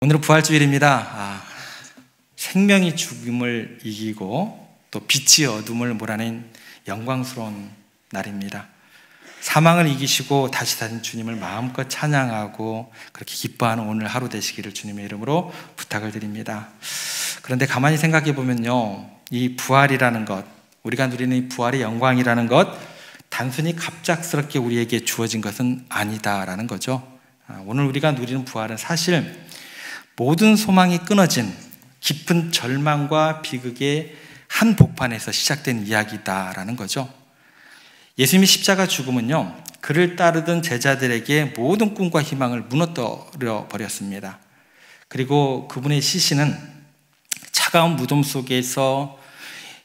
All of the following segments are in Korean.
오늘은 부활주일입니다. 생명이 죽음을 이기고 또 빛이 어둠을 몰아낸 영광스러운 날입니다. 사망을 이기시고 다시 사신 주님을 마음껏 찬양하고 그렇게 기뻐하는 오늘 하루 되시기를 주님의 이름으로 부탁을 드립니다. 그런데 가만히 생각해 보면요, 이 부활이라는 것, 우리가 누리는 이 부활의 영광이라는 것, 단순히 갑작스럽게 우리에게 주어진 것은 아니다라는 거죠. 오늘 우리가 누리는 부활은 사실 모든 소망이 끊어진 깊은 절망과 비극의 한 복판에서 시작된 이야기다라는 거죠. 예수님의 십자가 죽음은요, 그를 따르던 제자들에게 모든 꿈과 희망을 무너뜨려 버렸습니다. 그리고 그분의 시신은 차가운 무덤 속에서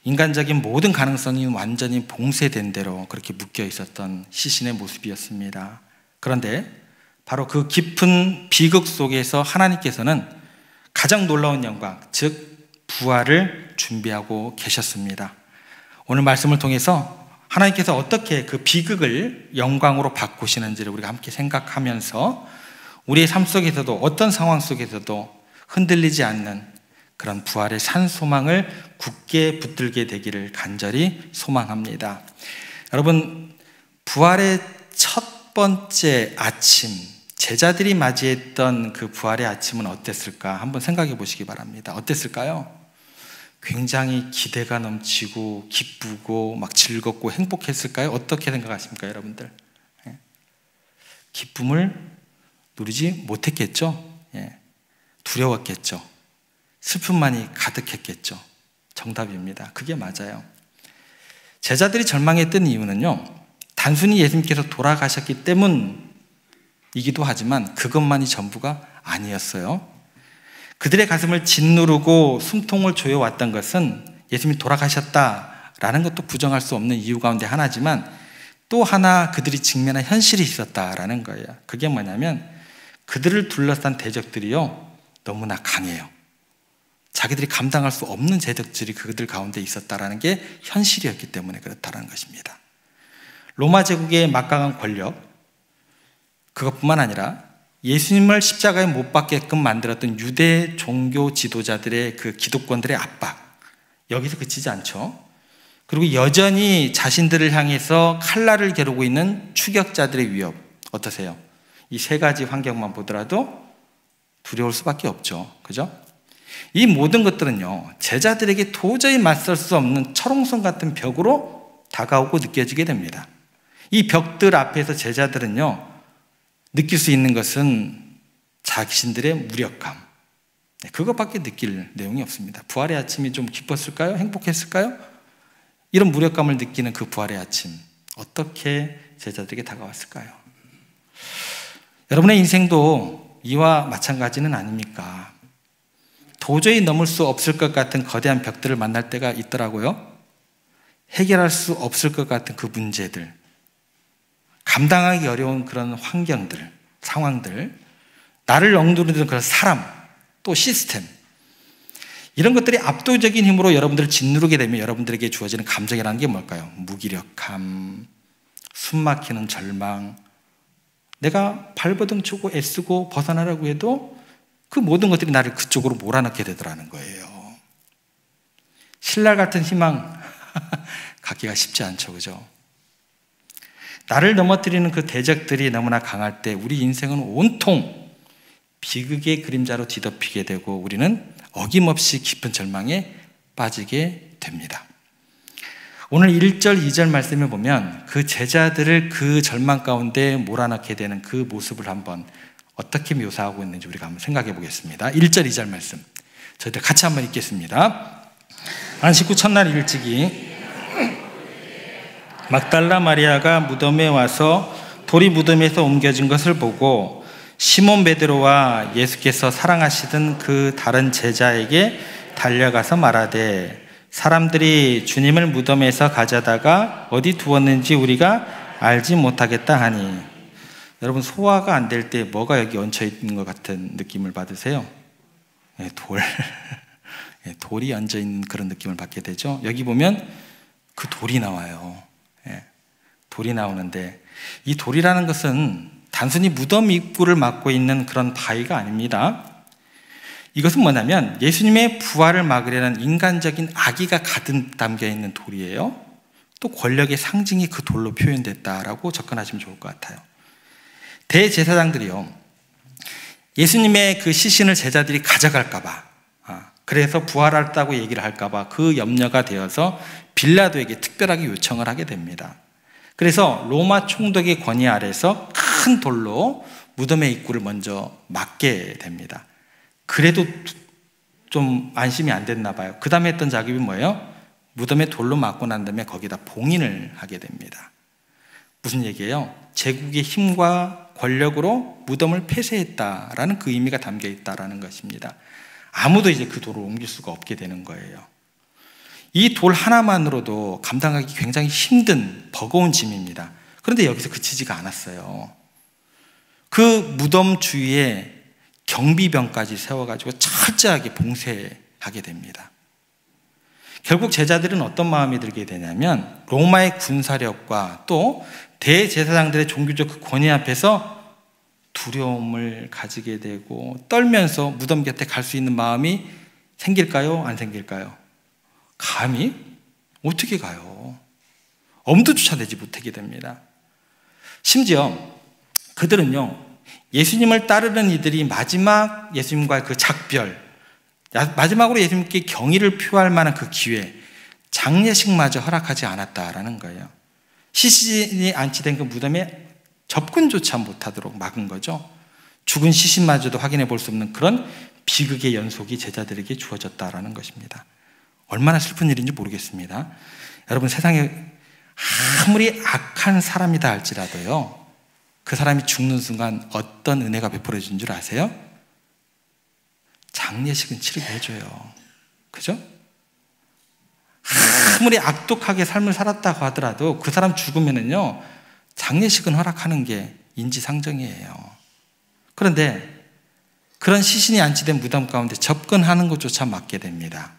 인간적인 모든 가능성이 완전히 봉쇄된 대로 그렇게 묶여 있었던 시신의 모습이었습니다. 그런데 바로 그 깊은 비극 속에서 하나님께서는 가장 놀라운 영광, 즉 부활을 준비하고 계셨습니다. 오늘 말씀을 통해서 하나님께서 어떻게 그 비극을 영광으로 바꾸시는지를 우리가 함께 생각하면서 우리의 삶 속에서도 어떤 상황 속에서도 흔들리지 않는 그런 부활의 산 소망을 굳게 붙들게 되기를 간절히 소망합니다. 여러분, 부활의 첫 번째 아침, 제자들이 맞이했던 그 부활의 아침은 어땠을까? 한번 생각해 보시기 바랍니다. 어땠을까요? 굉장히 기대가 넘치고 기쁘고 막 즐겁고 행복했을까요? 어떻게 생각하십니까, 여러분들? 기쁨을 누리지 못했겠죠? 두려웠겠죠? 슬픔만이 가득했겠죠? 정답입니다. 그게 맞아요. 제자들이 절망했던 이유는요, 단순히 예수님께서 돌아가셨기 때문이기도 하지만 그것만이 전부가 아니었어요. 그들의 가슴을 짓누르고 숨통을 조여왔던 것은 예수님이 돌아가셨다라는 것도 부정할 수 없는 이유 가운데 하나지만 또 하나 그들이 직면한 현실이 있었다라는 거예요. 그게 뭐냐면 그들을 둘러싼 대적들이요, 너무나 강해요. 자기들이 감당할 수 없는 대적들이 그들 가운데 있었다라는 게 현실이었기 때문에 그렇다는 것입니다. 로마 제국의 막강한 권력, 그것뿐만 아니라 예수님을 십자가에 못 박게끔 만들었던 유대 종교 지도자들의 그 기득권들의 압박, 여기서 그치지 않죠. 그리고 여전히 자신들을 향해서 칼날을 겨루고 있는 추격자들의 위협, 어떠세요? 이 세 가지 환경만 보더라도 두려울 수밖에 없죠. 그죠? 이 모든 것들은요, 제자들에게 도저히 맞설 수 없는 철옹성 같은 벽으로 다가오고 느껴지게 됩니다. 이 벽들 앞에서 제자들은요, 느낄 수 있는 것은 자신들의 무력감, 그것밖에 느낄 내용이 없습니다. 부활의 아침이 좀 기뻤을까요? 행복했을까요? 이런 무력감을 느끼는 그 부활의 아침, 어떻게 제자들에게 다가왔을까요? 여러분의 인생도 이와 마찬가지는 아닙니까? 도저히 넘을 수 없을 것 같은 거대한 벽들을 만날 때가 있더라고요. 해결할 수 없을 것 같은 그 문제들, 감당하기 어려운 그런 환경들, 상황들, 나를 억누르는 그런 사람, 또 시스템, 이런 것들이 압도적인 힘으로 여러분들을 짓누르게 되면 여러분들에게 주어지는 감정이라는 게 뭘까요? 무기력함, 숨막히는 절망, 내가 발버둥 치고 애쓰고 벗어나려고 해도 그 모든 것들이 나를 그쪽으로 몰아넣게 되더라는 거예요. 신랄 같은 희망 갖기가 쉽지 않죠, 그죠? 나를 넘어뜨리는 그 대적들이 너무나 강할 때 우리 인생은 온통 비극의 그림자로 뒤덮이게 되고 우리는 어김없이 깊은 절망에 빠지게 됩니다. 오늘 1절, 2절 말씀에 보면 그 제자들을 그 절망 가운데 몰아넣게 되는 그 모습을 한번 어떻게 묘사하고 있는지 우리가 한번 생각해 보겠습니다. 1절, 2절 말씀 저희들 같이 한번 읽겠습니다. 안식 후 첫날 일찍이 막달라 마리아가 무덤에 와서 돌이 무덤에서 옮겨진 것을 보고 시몬 베드로와 예수께서 사랑하시던 그 다른 제자에게 달려가서 말하되 사람들이 주님을 무덤에서 가져다가 어디 두었는지 우리가 알지 못하겠다 하니. 여러분, 소화가 안 될 때 뭐가 여기 얹혀 있는 것 같은 느낌을 받으세요? 돌이 얹어 있는 그런 느낌을 받게 되죠. 여기 보면 그 돌이 나와요. 돌이 나오는데 이 돌이라는 것은 단순히 무덤 입구를 막고 있는 그런 바위가 아닙니다. 이것은 뭐냐면 예수님의 부활을 막으려는 인간적인 악의가 가득 담겨 있는 돌이에요. 또 권력의 상징이 그 돌로 표현됐다라고 접근하시면 좋을 것 같아요. 대제사장들이요, 예수님의 그 시신을 제자들이 가져갈까 봐, 그래서 부활했다고 얘기를 할까 봐 그 염려가 되어서 빌라도에게 특별하게 요청을 하게 됩니다. 그래서 로마 총독의 권위 아래서 큰 돌로 무덤의 입구를 먼저 막게 됩니다. 그래도 좀 안심이 안 됐나 봐요. 그 다음에 했던 작업이 뭐예요? 무덤에 돌로 막고 난 다음에 거기다 봉인을 하게 됩니다. 무슨 얘기예요? 제국의 힘과 권력으로 무덤을 폐쇄했다라는 그 의미가 담겨 있다라는 것입니다. 아무도 이제 그 돌을 옮길 수가 없게 되는 거예요. 이 돌 하나만으로도 감당하기 굉장히 힘든 버거운 짐입니다. 그런데 여기서 그치지가 않았어요. 그 무덤 주위에 경비병까지 세워가지고 철저하게 봉쇄하게 됩니다. 결국 제자들은 어떤 마음이 들게 되냐면 로마의 군사력과 또 대제사장들의 종교적 그 권위 앞에서 두려움을 가지게 되고 떨면서 무덤 곁에 갈 수 있는 마음이 생길까요? 안 생길까요? 감히? 어떻게 가요? 엄두조차 내지 못하게 됩니다. 심지어 그들은요, 예수님을 따르는 이들이 마지막 예수님과의 그 작별, 마지막으로 예수님께 경의를 표할 만한 그 기회, 장례식마저 허락하지 않았다라는 거예요. 시신이 안치된 그 무덤에 접근조차 못하도록 막은 거죠. 죽은 시신마저도 확인해 볼 수 없는 그런 비극의 연속이 제자들에게 주어졌다라는 것입니다. 얼마나 슬픈 일인지 모르겠습니다. 여러분, 세상에 아무리 악한 사람이다 할지라도요, 그 사람이 죽는 순간 어떤 은혜가 베풀어진 줄 아세요? 장례식은 치르게 해줘요. 그죠? 아무리 악독하게 삶을 살았다고 하더라도 그 사람 죽으면은요, 장례식은 허락하는 게 인지상정이에요. 그런데 그런 시신이 안치된 무덤 가운데 접근하는 것조차 막게 됩니다.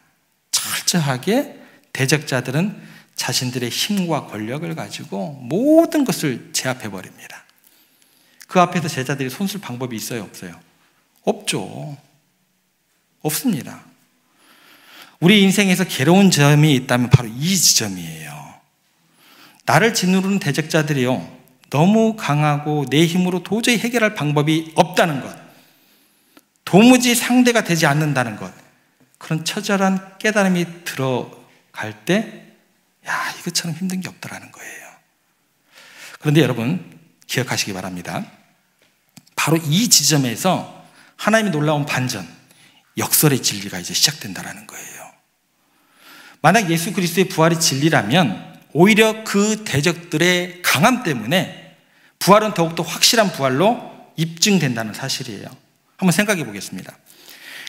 철저하게 대적자들은 자신들의 힘과 권력을 가지고 모든 것을 제압해버립니다. 그 앞에서 제자들이 손쓸 방법이 있어요, 없어요? 없죠. 없습니다. 우리 인생에서 괴로운 점이 있다면 바로 이 지점이에요. 나를 짓누르는 대적자들이요, 너무 강하고 내 힘으로 도저히 해결할 방법이 없다는 것, 도무지 상대가 되지 않는다는 것, 그런 처절한 깨달음이 들어갈 때, 야, 이것처럼 힘든 게 없더라는 거예요. 그런데 여러분, 기억하시기 바랍니다. 바로 이 지점에서 하나님의 놀라운 반전, 역설의 진리가 이제 시작된다는 거예요. 만약 예수 그리스도의 부활이 진리라면 오히려 그 대적들의 강함 때문에 부활은 더욱더 확실한 부활로 입증된다는 사실이에요. 한번 생각해 보겠습니다.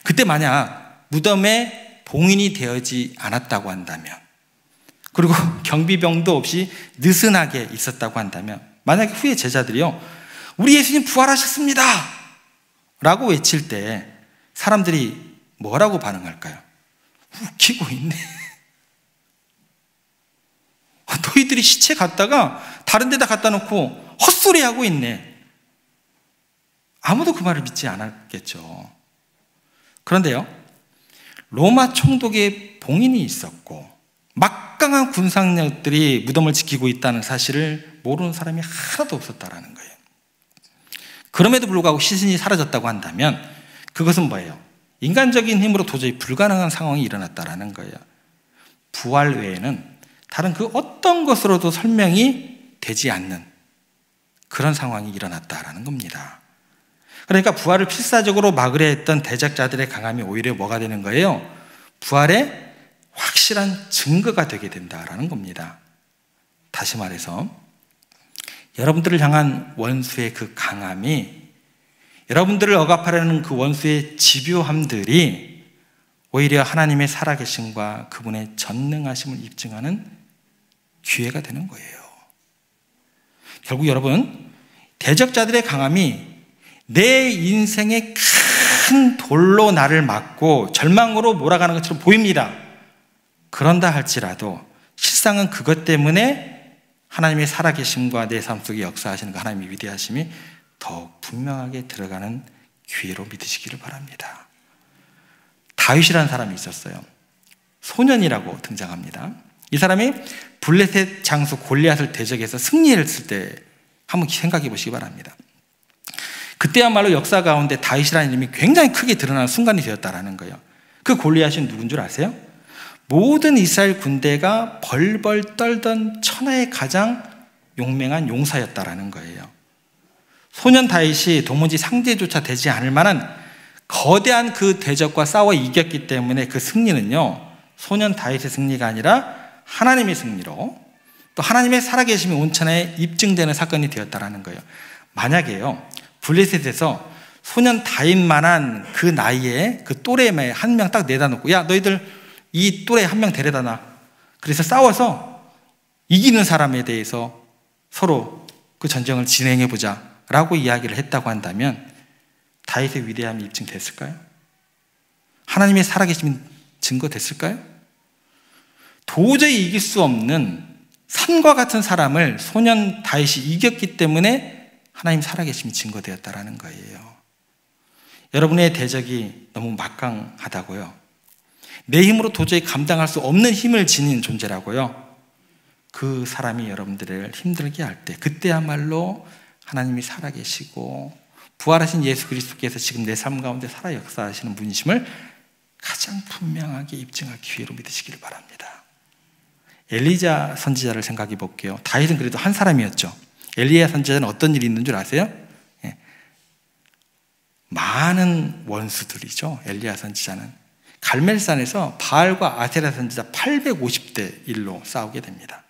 그때 만약 무덤에 봉인이 되어지 않았다고 한다면, 그리고 경비병도 없이 느슨하게 있었다고 한다면, 만약에 후에 제자들이요, 우리 예수님 부활하셨습니다 라고 외칠 때 사람들이 뭐라고 반응할까요? 웃기고 있네. 너희들이 시체 갖다가 다른 데다 갖다 놓고 헛소리하고 있네. 아무도 그 말을 믿지 않았겠죠. 그런데요, 로마 총독의 봉인이 있었고 막강한 군상력들이 무덤을 지키고 있다는 사실을 모르는 사람이 하나도 없었다라는 거예요. 그럼에도 불구하고 시신이 사라졌다고 한다면 그것은 뭐예요? 인간적인 힘으로 도저히 불가능한 상황이 일어났다라는 거예요. 부활 외에는 다른 그 어떤 것으로도 설명이 되지 않는 그런 상황이 일어났다라는 겁니다. 그러니까 부활을 필사적으로 막으려 했던 대적자들의 강함이 오히려 뭐가 되는 거예요? 부활의 확실한 증거가 되게 된다라는 겁니다. 다시 말해서 여러분들을 향한 원수의 그 강함이, 여러분들을 억압하려는 그 원수의 집요함들이 오히려 하나님의 살아계심과 그분의 전능하심을 입증하는 기회가 되는 거예요. 결국 여러분, 대적자들의 강함이 내 인생의 큰 돌로 나를 막고 절망으로 몰아가는 것처럼 보입니다. 그런다 할지라도 실상은 그것 때문에 하나님의 살아계심과 내 삶 속에 역사하시는 그 하나님의 위대하심이 더욱 분명하게 들어가는 기회로 믿으시기를 바랍니다. 다윗이라는 사람이 있었어요. 소년이라고 등장합니다. 이 사람이 블레셋 장수 골리앗을 대적해서 승리했을 때 한번 생각해 보시기 바랍니다. 그때야말로 역사 가운데 다윗이라는 이름이 굉장히 크게 드러나는 순간이 되었다라는 거예요. 그 골리앗이 누군 줄 아세요? 모든 이스라엘 군대가 벌벌 떨던 천하의 가장 용맹한 용사였다라는 거예요. 소년 다윗이 도무지 상대조차 되지 않을 만한 거대한 그 대적과 싸워 이겼기 때문에 그 승리는요, 소년 다윗의 승리가 아니라 하나님의 승리로, 또 하나님의 살아계심이 온천에 입증되는 사건이 되었다라는 거예요. 만약에요, 블레셋에서 소년 다윗만한 그 나이에 그 또래에 한 명 딱 내다 놓고, 야, 너희들 이 또래 한 명 데려다 놔. 그래서 싸워서 이기는 사람에 대해서 서로 그 전쟁을 진행해 보자 라고 이야기를 했다고 한다면 다윗의 위대함이 입증됐을까요? 하나님의 살아계심이 증거됐을까요? 도저히 이길 수 없는 산과 같은 사람을 소년 다윗이 이겼기 때문에 하나님 살아계심이 증거되었다라는 거예요. 여러분의 대적이 너무 막강하다고요? 내 힘으로 도저히 감당할 수 없는 힘을 지닌 존재라고요? 그 사람이 여러분들을 힘들게 할 때, 그때야말로 하나님이 살아계시고 부활하신 예수 그리스도께서 지금 내 삶 가운데 살아 역사하시는 분이심을 가장 분명하게 입증할 기회로 믿으시기를 바랍니다. 엘리야 선지자를 생각해 볼게요. 다윗은 그래도 한 사람이었죠. 엘리야 선지자는 어떤 일이 있는 줄 아세요? 많은 원수들이죠. 엘리야 선지자는 갈멜산에서 바알과 아세라 선지자 850대 1로 싸우게 됩니다.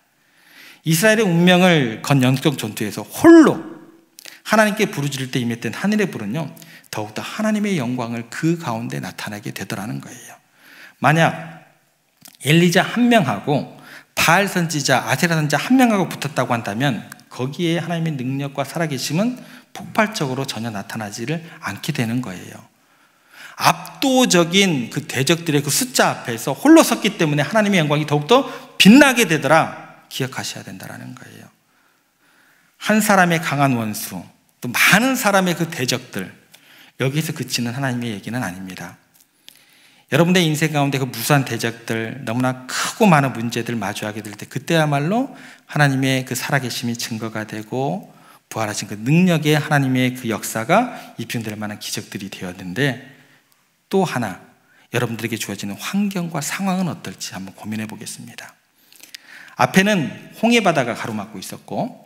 이스라엘의 운명을 건 영적 전투에서 홀로 하나님께 부르짖을 때 임했던 하늘의 불은요, 더욱더 하나님의 영광을 그 가운데 나타나게 되더라는 거예요. 만약 엘리자 한 명하고 바알 선지자, 아세라 선지자 한 명하고 붙었다고 한다면 거기에 하나님의 능력과 살아계심은 폭발적으로 전혀 나타나지를 않게 되는 거예요. 압도적인 그 대적들의 그 숫자 앞에서 홀로 섰기 때문에 하나님의 영광이 더욱더 빛나게 되더라 기억하셔야 된다는 거예요. 한 사람의 강한 원수, 또 많은 사람의 그 대적들, 여기서 그치는 하나님의 얘기는 아닙니다. 여러분의 인생 가운데 그 무수한 대적들, 너무나 크고 많은 문제들 마주하게 될 때 그때야말로 하나님의 그 살아계심이 증거가 되고 부활하신 그 능력의 하나님의 그 역사가 입증될 만한 기적들이 되었는데, 또 하나 여러분들에게 주어지는 환경과 상황은 어떨지 한번 고민해 보겠습니다. 앞에는 홍해 바다가 가로막고 있었고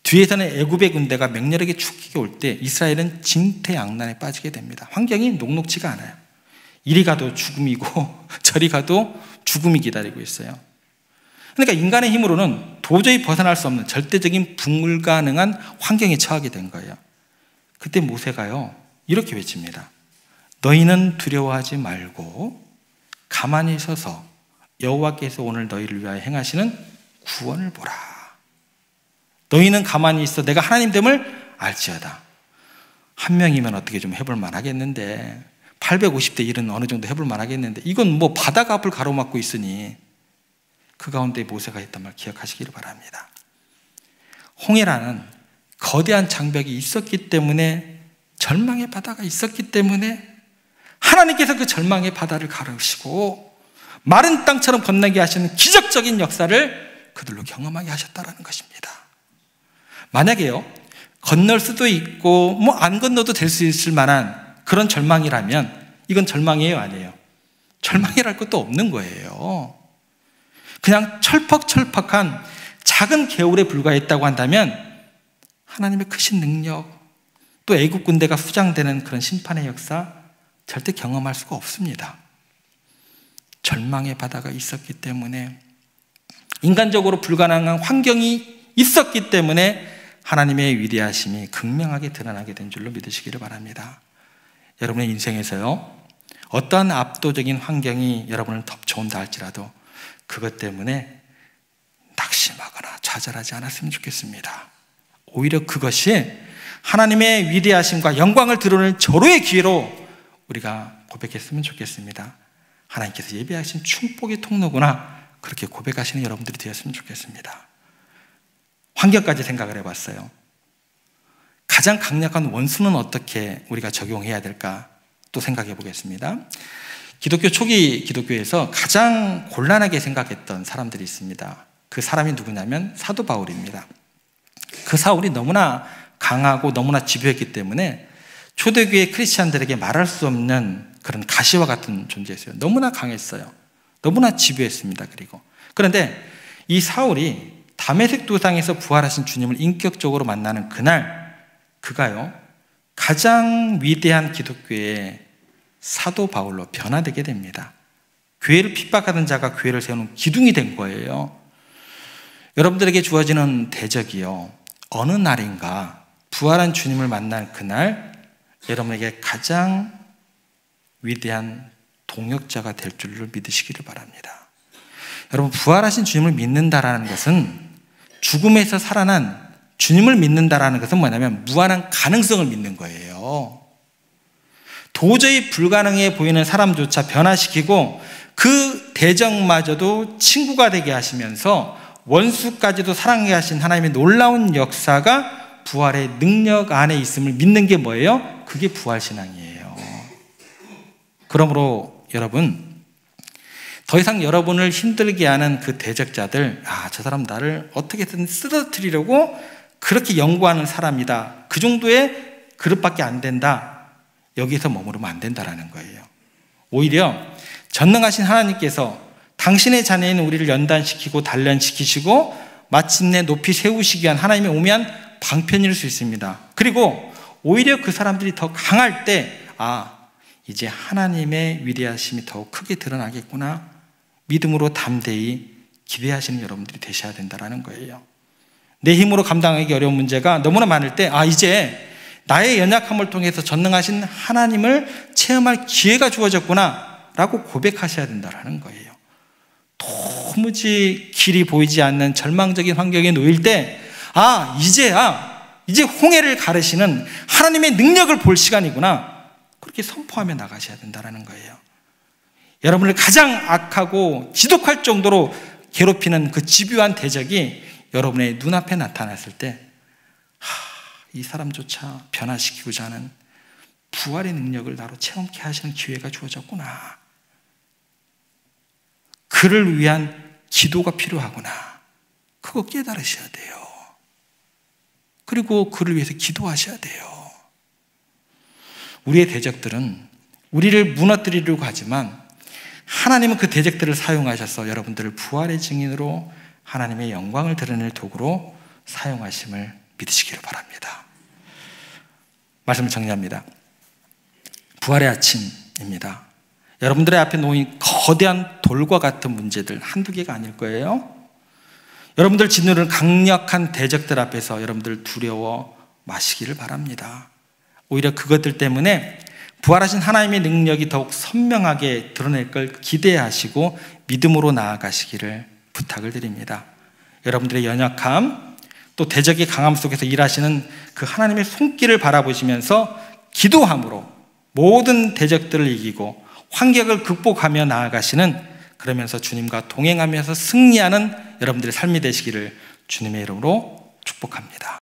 뒤에서는 애굽의 군대가 맹렬하게 추격해 올 때 이스라엘은 진퇴양난에 빠지게 됩니다. 환경이 녹록지가 않아요. 이리 가도 죽음이고 저리 가도 죽음이 기다리고 있어요. 그러니까 인간의 힘으로는 도저히 벗어날 수 없는 절대적인 불가능한 환경에 처하게 된 거예요. 그때 모세가요, 이렇게 외칩니다. 너희는 두려워하지 말고 가만히 서서 여호와께서 오늘 너희를 위하여 행하시는 구원을 보라. 너희는 가만히 있어 내가 하나님됨을 알지어다. 한 명이면 어떻게 좀 해볼 만하겠는데 850대 1은 어느 정도 해볼 만하겠는데 이건 뭐 바다가 앞을 가로막고 있으니, 그 가운데 모세가 했단 말 기억하시기를 바랍니다. 홍해라는 거대한 장벽이 있었기 때문에, 절망의 바다가 있었기 때문에 하나님께서 그 절망의 바다를 가르시고 마른 땅처럼 건너게 하시는 기적적인 역사를 그들로 경험하게 하셨다는 것입니다. 만약에요, 건널 수도 있고 뭐 안 건너도 될 수 있을 만한 그런 절망이라면 이건 절망이에요, 아니에요? 절망이랄 것도 없는 거예요. 그냥 철퍽철퍽한 작은 개울에 불과했다고 한다면 하나님의 크신 능력, 또 애국 군대가 수장되는 그런 심판의 역사 절대 경험할 수가 없습니다. 절망의 바다가 있었기 때문에, 인간적으로 불가능한 환경이 있었기 때문에 하나님의 위대하심이 극명하게 드러나게 된 줄로 믿으시기를 바랍니다. 여러분의 인생에서요, 어떠한 압도적인 환경이 여러분을 덮쳐온다 할지라도 그것 때문에 낙심하거나 좌절하지 않았으면 좋겠습니다. 오히려 그것이 하나님의 위대하심과 영광을 드러내는 절호의 기회로 우리가 고백했으면 좋겠습니다. 하나님께서 예비하신 축복의 통로구나, 그렇게 고백하시는 여러분들이 되었으면 좋겠습니다. 환경까지 생각을 해봤어요. 가장 강력한 원수는 어떻게 우리가 적용해야 될까 또 생각해 보겠습니다. 기독교 초기 기독교에서 가장 곤란하게 생각했던 사람들이 있습니다. 그 사람이 누구냐면 사도 바울입니다. 그 사울이 너무나 강하고 너무나 집요했기 때문에 초대교회 크리스찬들에게 말할 수 없는 그런 가시와 같은 존재였어요. 너무나 강했어요. 너무나 집요했습니다. 그런데 이 사울이 다메섹 도상에서 부활하신 주님을 인격적으로 만나는 그날, 그가요 가장 위대한 기독교의 사도 바울로 변화되게 됩니다. 교회를 핍박하던 자가 교회를 세우는 기둥이 된 거예요. 여러분들에게 주어지는 대적이요, 어느 날인가 부활한 주님을 만난 그날 여러분에게 가장 위대한 동역자가 될 줄을 믿으시기를 바랍니다. 여러분, 부활하신 주님을 믿는다라는 것은, 죽음에서 살아난 주님을 믿는다라는 것은 뭐냐면 무한한 가능성을 믿는 거예요. 도저히 불가능해 보이는 사람조차 변화시키고 그 대적마저도 친구가 되게 하시면서 원수까지도 사랑하게 하신 하나님의 놀라운 역사가 부활의 능력 안에 있음을 믿는 게 뭐예요? 그게 부활신앙이에요. 그러므로 여러분, 더 이상 여러분을 힘들게 하는 그 대적자들, 저 사람 나를 어떻게든 쓰러뜨리려고 그렇게 연구하는 사람이다, 그 정도의 그릇밖에 안 된다, 여기서 머무르면 안 된다라는 거예요. 오히려 전능하신 하나님께서 당신의 자녀인 우리를 연단시키고 단련시키시고 마침내 높이 세우시기 위한 하나님의 오묘한 방편일 수 있습니다. 그리고 오히려 그 사람들이 더 강할 때, 이제 하나님의 위대하심이 더욱 크게 드러나겠구나, 믿음으로 담대히 기대하시는 여러분들이 되셔야 된다는 거예요. 내 힘으로 감당하기 어려운 문제가 너무나 많을 때, 이제 나의 연약함을 통해서 전능하신 하나님을 체험할 기회가 주어졌구나 라고 고백하셔야 된다는 거예요. 도무지 길이 보이지 않는 절망적인 환경에 놓일 때, 이제 홍해를 가르시는 하나님의 능력을 볼 시간이구나, 그렇게 선포하며 나가셔야 된다는 거예요. 여러분을 가장 악하고 지독할 정도로 괴롭히는 그 집요한 대적이 여러분의 눈앞에 나타났을 때, 이 사람조차 변화시키고자 하는 부활의 능력을 나로 체험케 하시는 기회가 주어졌구나, 그를 위한 기도가 필요하구나, 그거 깨달으셔야 돼요. 그리고 그를 위해서 기도하셔야 돼요. 우리의 대적들은 우리를 무너뜨리려고 하지만 하나님은 그 대적들을 사용하셔서 여러분들을 부활의 증인으로 하나님의 영광을 드러낼 도구로 사용하심을 믿으시기를 바랍니다. 말씀을 정리합니다. 부활의 아침입니다. 여러분들의 앞에 놓인 거대한 돌과 같은 문제들 한두 개가 아닐 거예요. 여러분들 짓누르는 강력한 대적들 앞에서 여러분들 두려워 마시기를 바랍니다. 오히려 그것들 때문에 부활하신 하나님의 능력이 더욱 선명하게 드러낼 걸 기대하시고 믿음으로 나아가시기를 부탁을 드립니다. 여러분들의 연약함, 또 대적의 강함 속에서 일하시는 그 하나님의 손길을 바라보시면서 기도함으로 모든 대적들을 이기고 환경을 극복하며 나아가시는, 그러면서 주님과 동행하면서 승리하는 여러분들의 삶이 되시기를 주님의 이름으로 축복합니다.